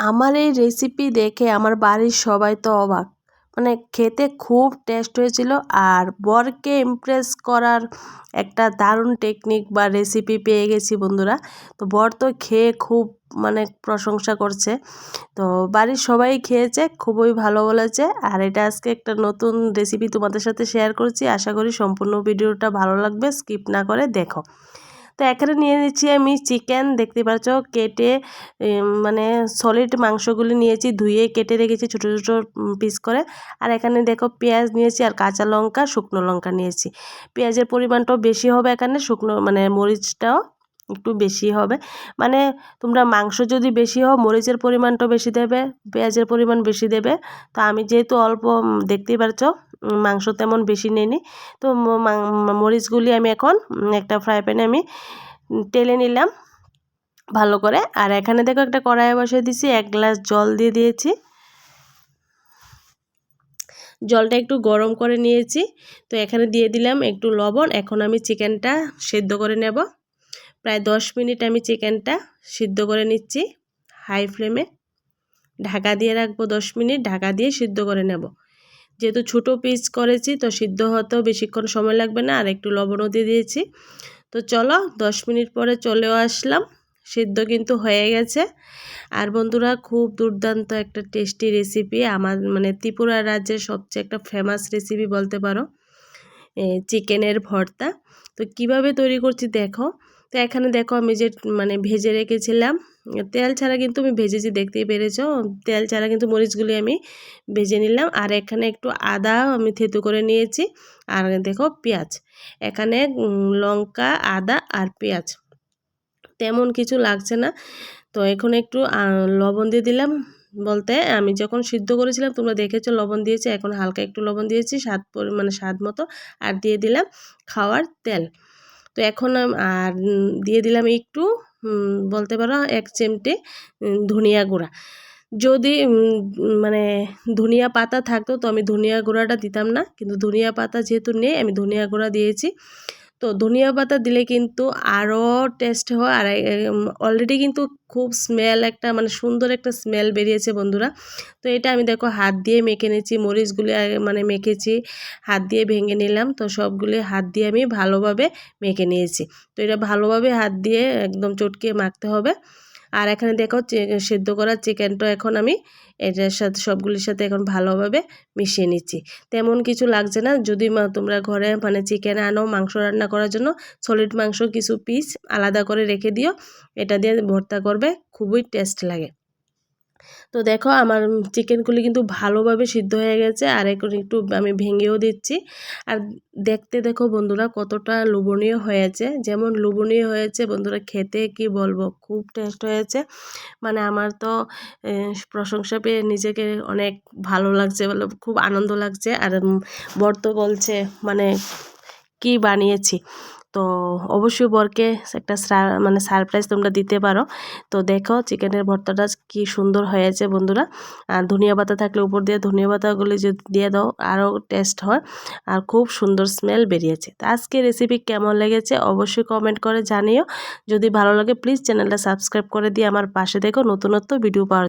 আমার এই রেসিপি দেখে আমার বাড়ির সবাই তো অবাক। মানে খেতে খুব টেস্ট হয়েছিল আর বরকে ইমপ্রেস করার একটা দারুণ টেকনিক বা রেসিপি পেয়ে গেছি বন্ধুরা। তো বর তো খেয়ে খুব মানে প্রশংসা করছে। তো বাড়ির সবাই খেয়েছে, খুবই ভালো বলেছে। আর এটা আজকে একটা নতুন রেসিপি তোমাদের সাথে শেয়ার করছি। আশা করি সম্পূর্ণ ভিডিওটা ভালো লাগবে, স্কিপ না করে দেখো। তো এখানে নিয়ে নিচ্ছি আমি চিকেন, দেখতে পাচ্ছ কেটে মানে সলিড মাংসগুলি নিয়েছি, ধুয়ে কেটে রেখেছি ছোটো ছোটো পিস করে। আর এখানে দেখো পেঁয়াজ নিয়েছি আর কাঁচা লঙ্কা, শুকনো লঙ্কা নিয়েছি। পেঁয়াজের পরিমাণটাও বেশি হবে এখানে, শুকনো মানে মরিচটাও একটু বেশি হবে। মানে তোমরা মাংস যদি বেশি হয় মরিচের পরিমাণটাও বেশি দেবে, পেঁয়াজের পরিমাণ বেশি দেবে। তো আমি যেহেতু অল্প, দেখতেই পাচ্ছ মাংস তেমন বেশি নেইনি। তো মরিচগুলি আমি এখন একটা ফ্রাই প্যানে আমি টেলে নিলাম ভালো করে। আর এখানে দেখো একটা কড়াইয়ে বসিয়ে দিয়েছি, 1 গ্লাস জল দিয়ে দিয়েছি। জলটা একটু গরম করে নিয়েছি। তো এখানে দিয়ে দিলাম একটু লবণ। এখন আমি চিকেনটা সিদ্ধ করে নেব। প্রায় 10 মিনিট আমি চিকেনটা সিদ্ধ করে নিচ্ছি হাই ফ্লেমে। ঢাকা দিয়ে রাখবো 10 মিনিট, ঢাকা দিয়ে সিদ্ধ করে নেব। যেহেতু ছোটো পিস করেছি তো সিদ্ধ হতেও বেশিক্ষণ সময় লাগবে না। আর একটু লবণও দিয়ে দিয়েছি। তো চলো 10 মিনিট পরে চলেও আসলাম, সিদ্ধ কিন্তু হয়ে গেছে। আর বন্ধুরা খুব দুর্দান্ত একটা টেস্টি রেসিপি, আমার মানে ত্রিপুরা রাজ্যের সবচেয়ে একটা ফেমাস রেসিপি বলতে পারো, চিকেনের ভর্তা। তো কিভাবে তৈরি করছি দেখো। তো এখানে দেখো আমি যে মানে ভেজে রেখেছিলাম, তেল ছাড়া কিন্তু আমি ভেজেছি, দেখতেই পেরেছো। তেল ছাড়া কিন্তু মরিচগুলি আমি ভেজে নিলাম। আর এখানে একটু আদা আমি থেতু করে নিয়েছি। আর দেখো পেঁয়াজ, এখানে লঙ্কা, আদা আর পেঁয়াজ, তেমন কিছু লাগছে না। তো এখন একটু লবণ দিয়ে দিলাম। বলতে আমি যখন সিদ্ধ করেছিলাম তোমরা দেখেছো লবণ দিয়েছি, এখন হালকা একটু লবণ দিয়েছি মানে স্বাদ মতো। আর দিয়ে দিলাম খাওয়ার তেল। তো এখন আর দিয়ে দিলাম একটু বলতে পারো 1 চিমটে ধনিয়া গুঁড়া। যদি মানে ধনিয়া পাতা থাকতো তো আমি ধনিয়া গুঁড়াটা দিতাম না, কিন্তু ধনিয়া পাতা যেহেতু নেই আমি ধনিয়া গুঁড়া দিয়েছি। তো ধনিয়া পাতা দিলে কিন্তু আরও টেস্ট হয়। আর অলরেডি কিন্তু খুব স্মেল একটা মানে সুন্দর একটা স্মেল বেরিয়েছে বন্ধুরা। তো এটা আমি দেখো হাত দিয়ে মেখে নিয়েছি, মরিচগুলি মানে মেখেছি, হাত দিয়ে ভেঙে নিলাম। তো সবগুলি হাত দিয়ে আমি ভালোভাবে মেখে নিয়েছি। তো এটা ভালোভাবে হাত দিয়ে একদম চটকিয়ে মাখতে হবে। আর এখানে দেখো সেদ্ধ করা চিকেনটা এখন আমি এটার সাথে সবগুলির সাথে এখন ভালোভাবে মিশিয়ে নিচ্ছি। তেমন কিছু লাগছে না। যদি তোমরা ঘরে মানে চিকেন আনো মাংস রান্না করার জন্য, সলিড মাংস কিছু পিস আলাদা করে রেখে দিও, এটা দিয়ে ভর্তা করবে, খুবই টেস্ট লাগে। তো দেখো আমার চিকেনগুলি কিন্তু ভালোভাবে সিদ্ধ হয়ে গেছে। আর এখন একটু আমি ভেঙেও দিচ্ছি। আর দেখতে দেখো বন্ধুরা কতটা লোভনীয় হয়েছে, যেমন লোভনীয় হয়েছে বন্ধুরা খেতে কি বলবো, খুব টেস্ট হয়েছে। মানে আমার তো প্রশংসা পেয়ে নিজেকে অনেক ভালো লাগছে, বলে খুব আনন্দ লাগছে। আর বর তো বলছে মানে কি বানিয়েছি। তো অবশ্যই বরকে একটা মানে সারপ্রাইজ তোমরা দিতে পারো। তো দেখো চিকেনের ভর্তাটা কি সুন্দর হয়েছে বন্ধুরা। আর ধনিয়া পাতা থাকলে উপর দিয়ে ধনিয়া পাতাগুলি যদি দিয়ে দাও আরও টেস্ট হয়। আর খুব সুন্দর স্মেল বেরিয়েছে। তো আজকে রেসিপি কেমন লেগেছে অবশ্যই কমেন্ট করে জানিও। যদি ভালো লাগে প্লিজ চ্যানেলটা সাবস্ক্রাইব করে দিয়ে আমার পাশে দেখো নতুনত্ব ভিডিও পাওয়ার